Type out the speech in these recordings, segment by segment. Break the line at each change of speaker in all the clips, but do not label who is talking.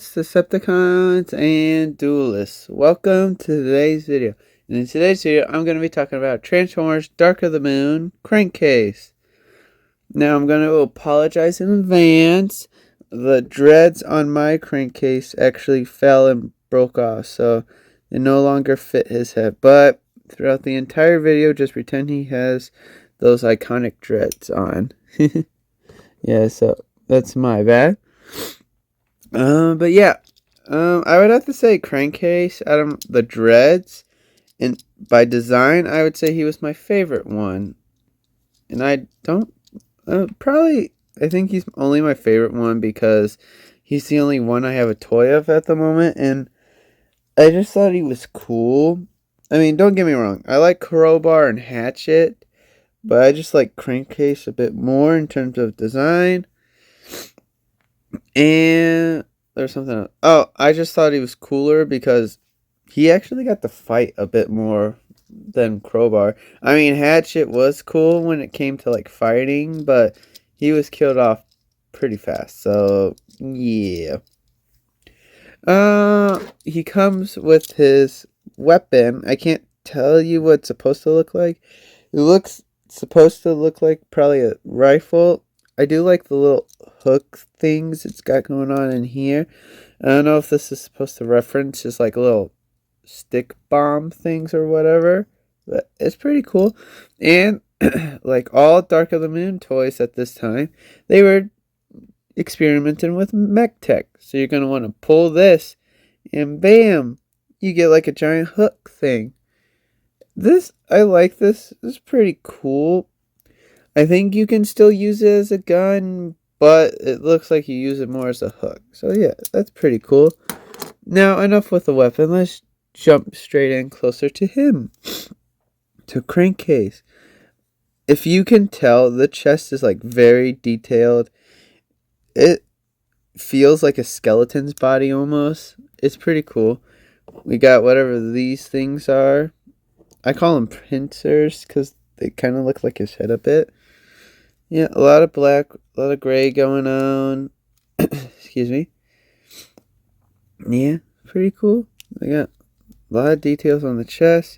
Autobots, Decepticons, and Duelists. Welcome to today's video. And in today's video, I'm going to be talking about Transformers Dark of the Moon Crankcase. Now, I'm going to apologize in advance. The dreads on my crankcase actually fell and broke off, so they no longer fit his head. But throughout the entire video, just pretend he has those iconic dreads on. Yeah, so that's my bad. But yeah, I would have to say Crankcase out of the dreads, and by design, I would say he was my favorite one. And I don't, I think he's only my favorite one because he's the only one I have a toy of at the moment, and I just thought he was cool. I mean, don't get me wrong, I like Crowbar and Hatchet, but I just like Crankcase a bit more in terms of design. And there's something else. Oh, I just thought he was cooler because he actually got to fight a bit more than Crowbar. I mean, Hatchet was cool when it came to like fighting, but he was killed off pretty fast. So yeah. He comes with his weapon. I can't tell you what it's supposed to look like. It looks supposed to look like probably a rifle. I do like the little hook things it's got going on in here. I don't know if this is supposed to reference just like little stick bomb things or whatever, but it's pretty cool. And like all Dark of the Moon toys at this time, they were experimenting with mech tech. So you're going to want to pull this and bam, you get like a giant hook thing. I like this. This is pretty cool. I think you can still use it as a gun, but it looks like you use it more as a hook. So yeah, that's pretty cool. Now, enough with the weapon. Let's jump straight in closer to him. To Crankcase. If you can tell, the chest is like very detailed. It feels like a skeleton's body almost. It's pretty cool. We got whatever these things are. I call them pincers because they kind of look like his head a bit. Yeah, a lot of black, a lot of gray going on. Excuse me. Yeah, pretty cool. I got a lot of details on the chest.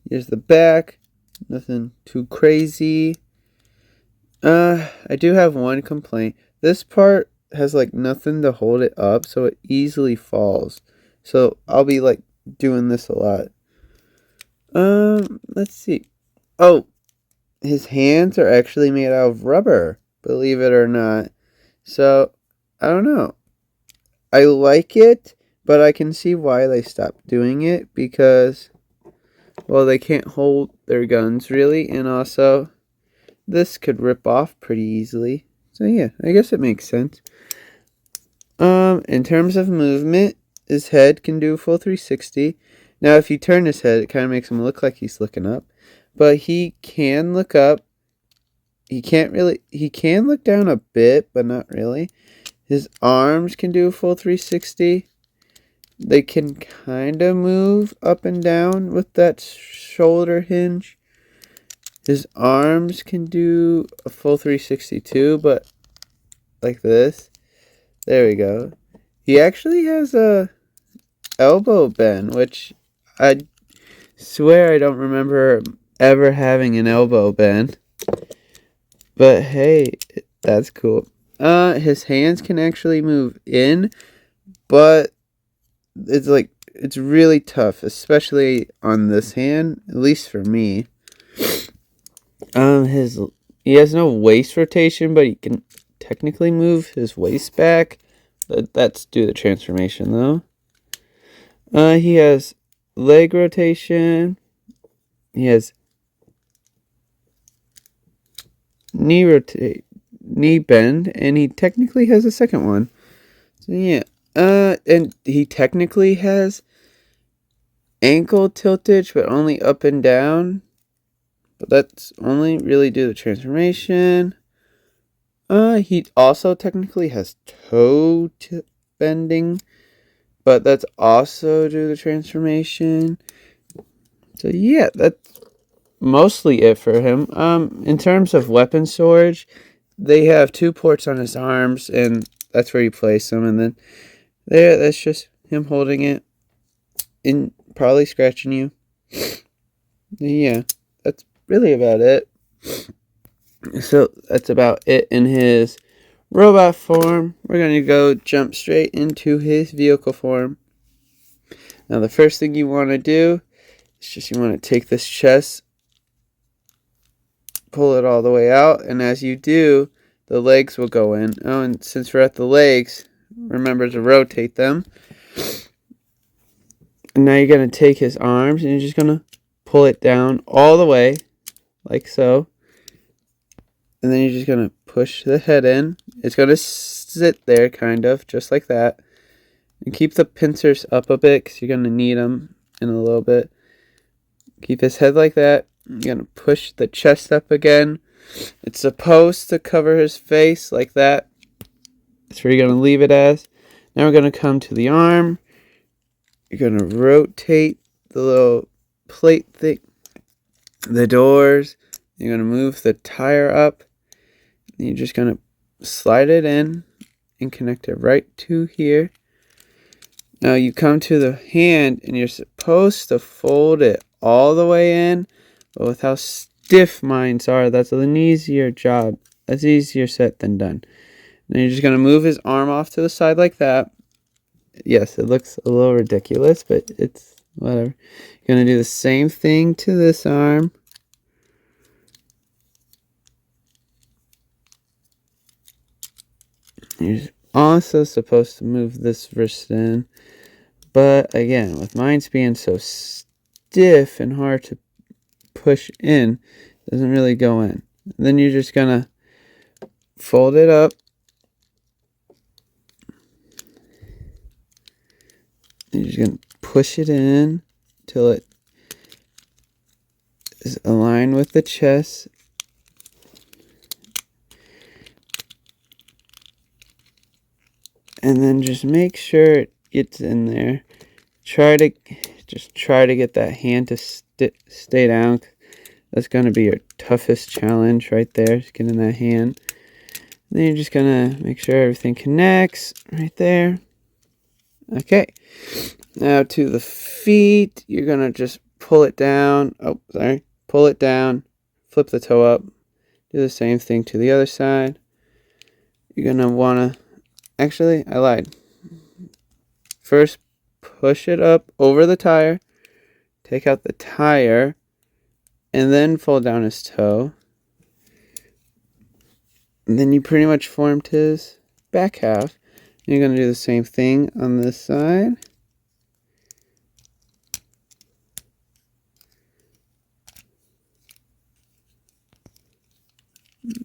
Here's the back. Nothing too crazy. I do have one complaint. This part has like nothing to hold it up, so it easily falls. So I'll be like doing this a lot. Let's see. Oh, his hands are actually made out of rubber, believe it or not. So, I don't know. I like it, but I can see why they stopped doing it because, well, they can't hold their guns really, and also, this could rip off pretty easily. So yeah, I guess it makes sense. In terms of movement, his head can do a full 360. Now, if you turn his head, it kind of makes him look like he's looking up. But he can look up. He can look down a bit, but not really. His arms can do a full 360. They can kind of move up and down with that shoulder hinge. His arms can do a full 360 too, but like this. There we go. He actually has a elbow bend, which I swear I don't remember ever having an elbow bend. But hey, that's cool. His hands can actually move in, but it's really tough, especially on this hand, at least for me. He has no waist rotation, but he can technically move his waist back. That's due to transformation though. He has leg rotation. He has knee bend, and he technically has a second one. So yeah. And he technically has ankle tiltage, but only up and down. But that's only really due to transformation. He also technically has toe bending, but that's also due to transformation. So yeah, that's mostly it for him. In terms of weapon storage, they have 2 ports on his arms, and that's where you place them. And then There, that's just him holding it and probably scratching you. Yeah, that's really about it. So that's about it in his robot form. We're going to go jump straight into his vehicle form. Now the first thing you want to do is just you want to take this chest, pull it all the way out, and as you do, the legs will go in. Oh, and since we're at the legs, remember to rotate them. And now you're going to take his arms and you're just going to pull it down all the way, like so. And then you're just going to push the head in. It's going to sit there, kind of, just like that. And keep the pincers up a bit, because you're going to need them in a little bit. Keep his head like that. You're going to push the chest up again. It's supposed to cover his face like that. That's where you're going to leave it as. Now we're going to come to the arm. You're going to rotate the little plate thing, the doors. You're going to move the tire up. And you're just going to slide it in and connect it right to here. Now you come to the hand and you're supposed to fold it all the way in. But with how stiff mine are, that's an easier job. That's easier said than done. And you're just going to move his arm off to the side like that. Yes, it looks a little ridiculous, but it's whatever. You're going to do the same thing to this arm. You're also supposed to move this wrist in. But again, with mine being so stiff and hard to push in, it doesn't really go in. Then you're just going to fold it up. You're just going to push it in till it is aligned with the chest. And then just make sure it gets in there. Try to get that hand to stay down. That's going to be your toughest challenge right there. Just getting that hand. And then you're just going to make sure everything connects right there. Okay. Now to the feet, you're going to just pull it down. Oh, sorry. Pull it down. Flip the toe up. Do the same thing to the other side. You're going to want to... Actually, I lied. First, push it up over the tire. Take out the tire. And then fold down his toe. And then you pretty much formed his back half. You're going to do the same thing on this side.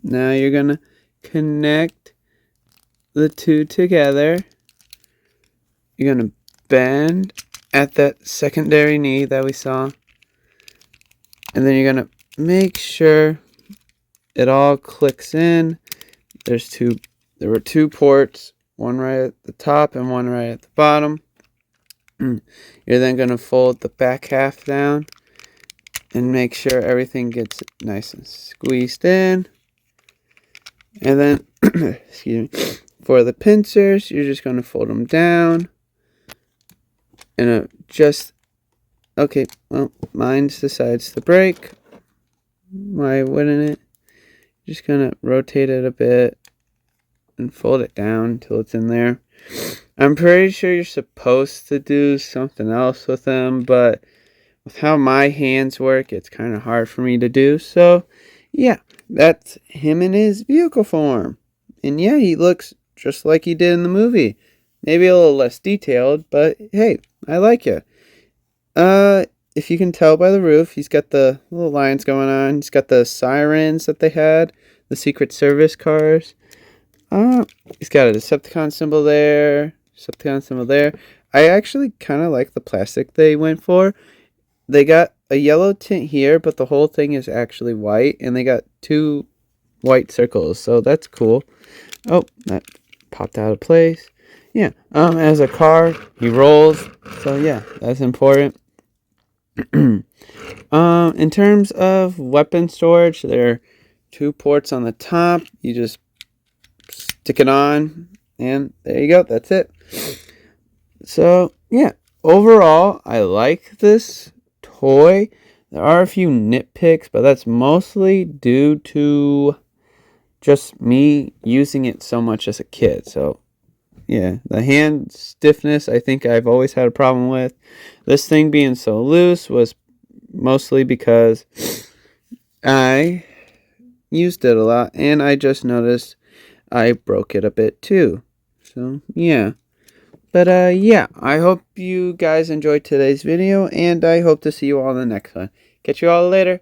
Now you're going to connect the two together. You're going to bend at that secondary knee that we saw. And then you're going to make sure it all clicks in. There were two ports. One right at the top and one right at the bottom. You're then going to fold the back half down and make sure everything gets nice and squeezed in. And then, excuse me, for the pincers, you're just going to fold them down. And okay, well, mine decides to break. Why wouldn't it? Just going to rotate it a bit. And fold it down until it's in there. I'm pretty sure you're supposed to do something else with them, but with how my hands work, it's kind of hard for me to do. So, yeah, that's him in his vehicle form. And yeah, he looks just like he did in the movie. Maybe a little less detailed, but hey, I like it. If you can tell by the roof, he's got the little lines going on. He's got the sirens that they had, the Secret Service cars. He's got a Decepticon symbol there. I actually kind of like the plastic they went for. They got a yellow tint here, but the whole thing is actually white. And they got two white circles, so that's cool. Oh, that popped out of place. Yeah, as a car, he rolls. So yeah, that's important. In terms of weapon storage, there are two ports on the top. You just stick it on, and there you go. That's it. So, yeah, overall, I like this toy. There are a few nitpicks, but that's mostly due to just me using it so much as a kid. So, yeah, the hand stiffness, I think I've always had a problem with. This thing being so loose was mostly because I used it a lot, and I just noticed I broke it a bit too. So, yeah. But, yeah, I hope you guys enjoyed today's video, and I hope to see you all in the next one. Catch you all later.